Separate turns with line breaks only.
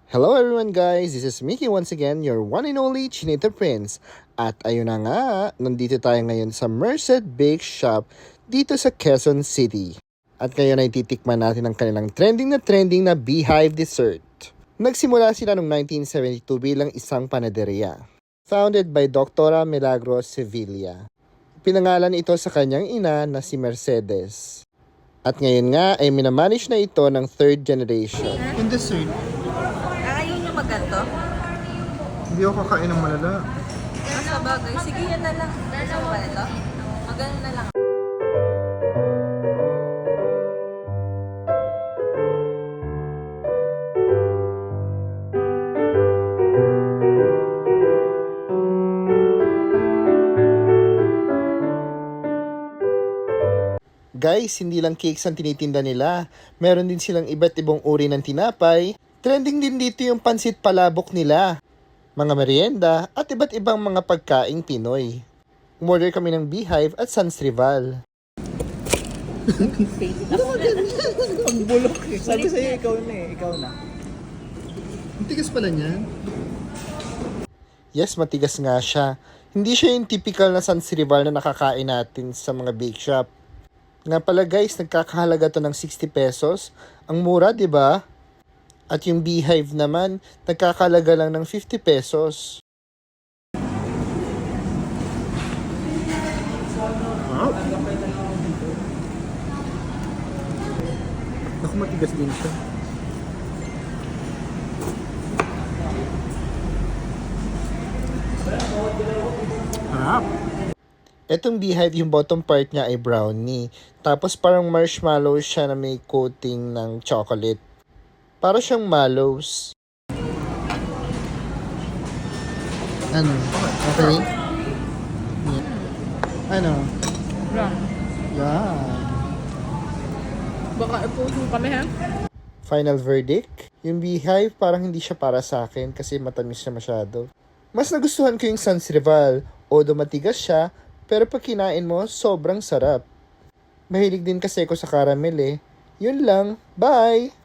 Hello everyone guys, this is Mickey once again, your one and only Chinito Prince. At ayun na nga, nandito tayo ngayon sa Merced Bake Shop dito sa Quezon City. At ngayon ay titikman natin ang kanilang trending na Beehive Dessert. Nagsimula sila noong 1972 bilang isang panaderia. Founded by Dr. Milagros Sevilla. Pinangalan ito sa kanyang ina na si Mercedes. At ngayon nga ay minamanage na ito ng third generation.
Yung dessert,
Kakain yung magganto?
hindi ako kakain ng malala.
Sa bagay. Sige, yan na lang. Gusto mo ba nito? Magano na lang.
Guys, hindi lang cakes ang tinitinda nila. Meron din silang iba't ibang uri ng tinapay. Trending din dito yung pansit palabok nila, mga merienda at iba't ibang mga pagkaing Pinoy. Umorder kami ng Beehive at Sans Rival.
Ang bulok eh. Sabi sa'yo, ikaw na eh. Ikaw na. Ang tigas pala niyan.
Yes, matigas nga siya. Hindi siya yung typical na Sans Rival na nakakain natin sa mga bake shop. Nga pala guys, nagkakahalaga to ng 60 pesos. Ang mura, di ba? At yung Beehive naman, nagkakahalaga lang ng 50 pesos.
Wow. Naku, matigas din siya. Harap.
Etong Beehive, yung bottom part niya ay brownie. Tapos parang marshmallow siya na may coating ng chocolate. Para siyang mallows.
Ano? Okay? Ano?
Lang.
Yeah.
Baka ipuso kami, ha?
Final verdict? Yung Beehive parang hindi siya para sa akin kasi matamis siya masyado. Mas nagustuhan ko yung Sans Rival, although matigas siya, pero pag kinain mo, sobrang sarap. Mahilig din kasi ako sa caramel eh. Yun lang, bye!